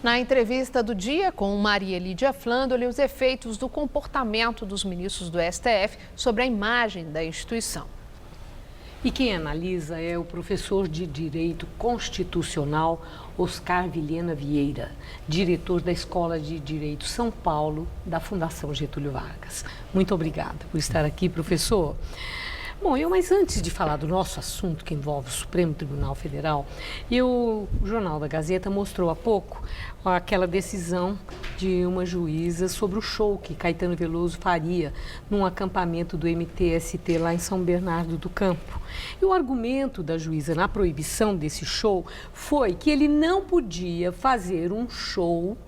Na entrevista do dia com Maria Lídia Flandoli, os efeitos do comportamento dos ministros do STF sobre a imagem da instituição. E quem analisa é o professor de Direito Constitucional Oscar Vilhena Vieira, diretor da Escola de Direito São Paulo, da Fundação Getúlio Vargas. Muito obrigada por estar aqui, professor. Bom, mas antes de falar do nosso assunto, que envolve o Supremo Tribunal Federal, o Jornal da Gazeta mostrou há pouco aquela decisão de uma juíza sobre o show que Caetano Veloso faria num acampamento do MTST lá em São Bernardo do Campo. E o argumento da juíza na proibição desse show foi que ele não podia fazer um show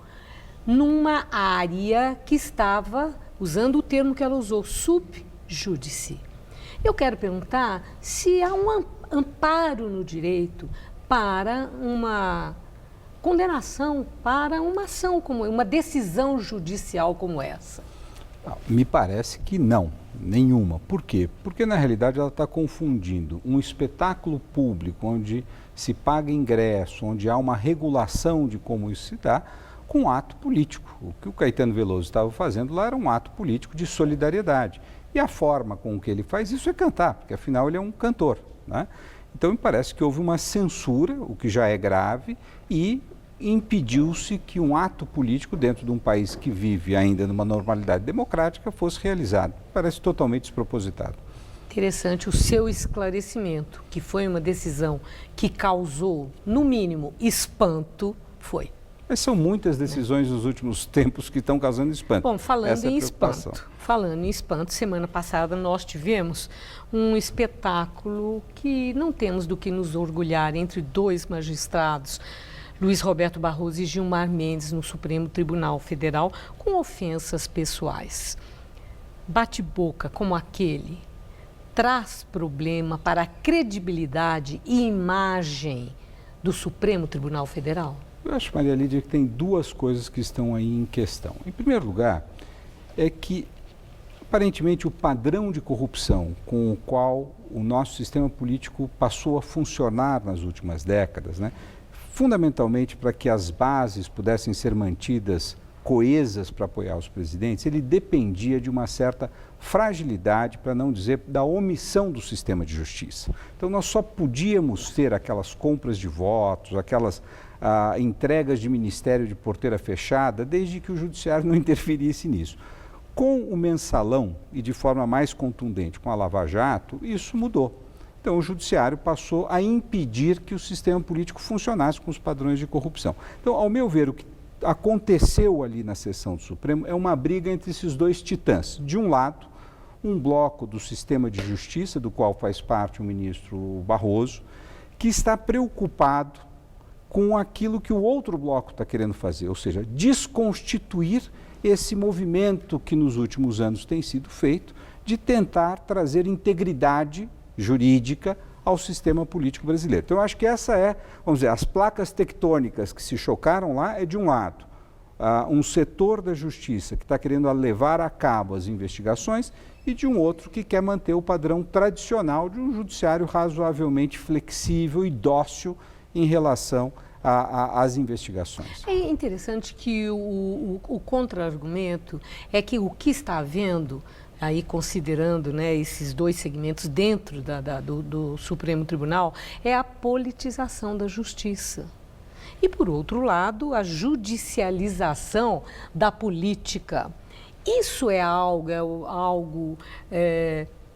numa área que estava, usando o termo que ela usou, subjúdice. Eu quero perguntar se há um amparo no direito para uma condenação, para uma ação como uma decisão judicial como essa. Me parece que não, nenhuma. Por quê? Porque na realidade ela está confundindo um espetáculo público onde se paga ingresso, onde há uma regulação de como isso se dá, com um ato político. O que o Caetano Veloso estava fazendo lá era um ato político de solidariedade. E a forma com que ele faz isso é cantar, porque afinal ele é um cantor, né? Então me parece que houve uma censura, o que já é grave, e impediu-se que um ato político dentro de um país que vive ainda numa normalidade democrática fosse realizado. Parece totalmente despropositado. Interessante o seu esclarecimento, que foi uma decisão que causou, no mínimo, espanto, foi. Mas são muitas decisões nos últimos tempos que estão causando espanto. Bom, falando em espanto, semana passada nós tivemos um espetáculo que não temos do que nos orgulhar entre dois magistrados, Luiz Roberto Barroso e Gilmar Mendes, no Supremo Tribunal Federal, com ofensas pessoais. Bate-boca como aquele traz problema para a credibilidade e imagem do Supremo Tribunal Federal? Eu acho, Maria Lídia, que tem duas coisas que estão aí em questão. Em primeiro lugar, é que, aparentemente, o padrão de corrupção com o qual o nosso sistema político passou a funcionar nas últimas décadas, né, fundamentalmente para que as bases pudessem ser mantidas coesas para apoiar os presidentes, ele dependia de uma certa fragilidade, para não dizer da omissão do sistema de justiça. Então, nós só podíamos ter aquelas compras de votos, aquelas entregas de ministério de porteira fechada, desde que o judiciário não interferisse nisso. Com o mensalão e de forma mais contundente com a Lava Jato, isso mudou. Então o judiciário passou a impedir que o sistema político funcionasse com os padrões de corrupção. Então, ao meu ver, o que aconteceu ali na sessão do Supremo é uma briga entre esses dois titãs. De um lado, um bloco do sistema de justiça, do qual faz parte o ministro Barroso, que está preocupado com aquilo que o outro bloco está querendo fazer, ou seja, desconstituir esse movimento que nos últimos anos tem sido feito de tentar trazer integridade jurídica ao sistema político brasileiro. Então, eu acho que essa é, vamos dizer, as placas tectônicas que se chocaram lá é de um lado, um setor da justiça que está querendo levar a cabo as investigações e de um outro que quer manter o padrão tradicional de um judiciário razoavelmente flexível e dócil em relação às investigações. É interessante que o contra-argumento é que o que está havendo, aí considerando, né, esses dois segmentos dentro do Supremo Tribunal, é a politização da justiça. E, por outro lado, a judicialização da política. Isso é algo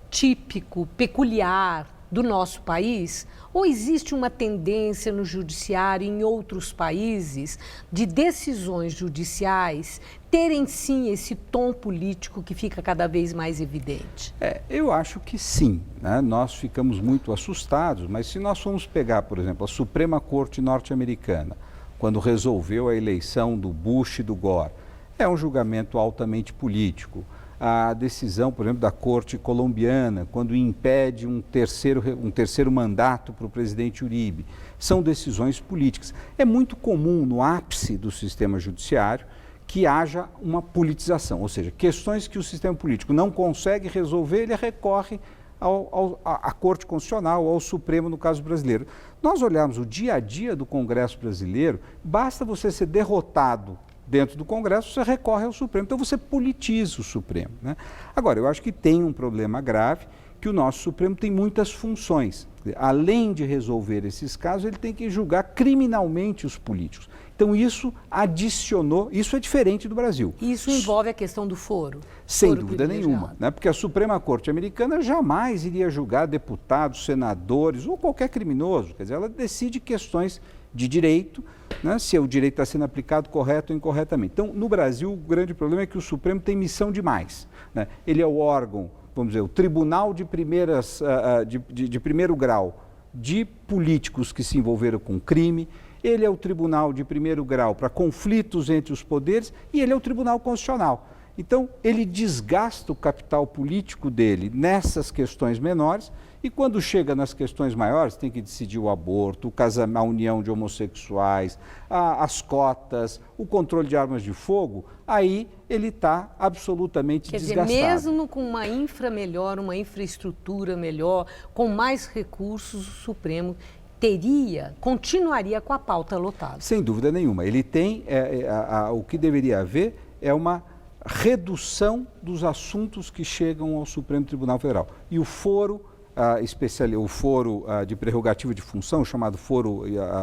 típico, peculiar do nosso país? Ou existe uma tendência no judiciário e em outros países de decisões judiciais terem sim esse tom político que fica cada vez mais evidente? Eu acho que sim, né? Nós ficamos muito assustados, mas se nós formos pegar, por exemplo, a Suprema Corte norte-americana, quando resolveu a eleição do Bush e do Gore, é um julgamento altamente político. A decisão, por exemplo, da Corte colombiana, quando impede um terceiro mandato para o presidente Uribe, são decisões políticas. É muito comum no ápice do sistema judiciário que haja uma politização, ou seja, questões que o sistema político não consegue resolver, ele recorre à Corte Constitucional, ao Supremo, no caso brasileiro. Nós olharmos o dia a dia do Congresso brasileiro, basta você ser derrotado dentro do Congresso, você recorre ao Supremo. Então você politiza o Supremo, né? Agora, eu acho que tem um problema grave, que o nosso Supremo tem muitas funções. Além de resolver esses casos, ele tem que julgar criminalmente os políticos. Então isso adicionou, isso é diferente do Brasil. Isso envolve a questão do foro? Sem foro dúvida nenhuma, né? Porque a Suprema Corte Americana jamais iria julgar deputados, senadores ou qualquer criminoso. Quer dizer, ela decide questões de direito, né? Se o direito está sendo aplicado correto ou incorretamente. Então, no Brasil, o grande problema é que o Supremo tem missão demais, né? Ele é o órgão, vamos dizer, o tribunal de primeiro grau de políticos que se envolveram com crime, ele é o tribunal de primeiro grau para conflitos entre os poderes e ele é o tribunal constitucional. Então, ele desgasta o capital político dele nessas questões menores e quando chega nas questões maiores, tem que decidir o aborto, a união de homossexuais, as cotas, o controle de armas de fogo, aí ele está absolutamente desgastado. Quer dizer, mesmo com uma infra melhor, uma infraestrutura melhor, com mais recursos, o Supremo continuaria com a pauta lotada. Sem dúvida nenhuma. Ele tem, o que deveria haver é uma redução dos assuntos que chegam ao Supremo Tribunal Federal. E o foro de prerrogativa de função, chamado foro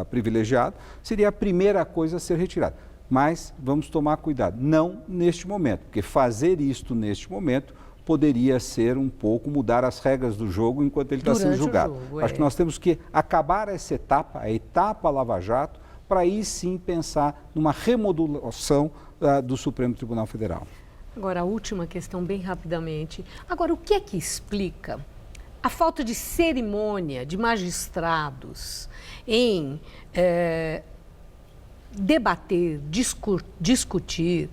privilegiado, seria a primeira coisa a ser retirada. Mas vamos tomar cuidado, não neste momento, porque fazer isto neste momento poderia ser um pouco mudar as regras do jogo enquanto ele está sendo julgado. Acho que nós temos que acabar essa etapa, a etapa Lava Jato, para aí sim pensar numa remodulação do Supremo Tribunal Federal. Agora, a última questão, bem rapidamente. Agora, o que é que explica a falta de cerimônia de magistrados em debater, discutir,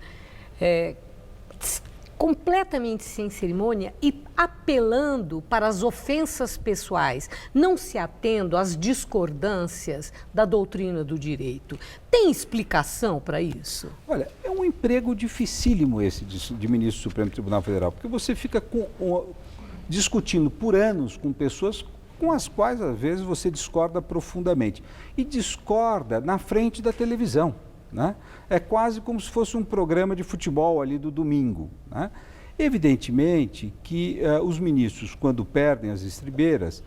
completamente sem cerimônia e apelando para as ofensas pessoais, não se atendo às discordâncias da doutrina do direito? Tem explicação para isso? Olha, é um emprego dificílimo esse de ministro do Supremo Tribunal Federal, porque você fica discutindo por anos com pessoas com as quais, às vezes, você discorda profundamente. E discorda na frente da televisão, né? É quase como se fosse um programa de futebol ali do domingo, né? Evidentemente que os ministros, quando perdem as estribeiras,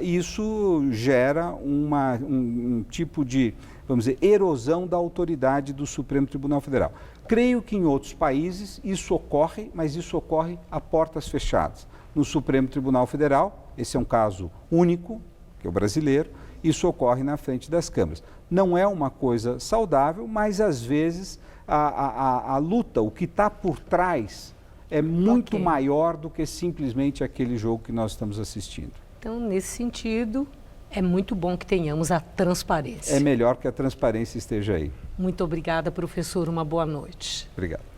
isso gera um tipo de, vamos dizer, erosão da autoridade do Supremo Tribunal Federal. Creio que em outros países isso ocorre, mas isso ocorre a portas fechadas. No Supremo Tribunal Federal, esse é um caso único, que é o brasileiro, isso ocorre na frente das câmaras. Não é uma coisa saudável, mas às vezes a luta, o que está por trás, é muito maior do que simplesmente aquele jogo que nós estamos assistindo. Então, nesse sentido, é muito bom que tenhamos a transparência. É melhor que a transparência esteja aí. Muito obrigada, professor. Uma boa noite. Obrigado.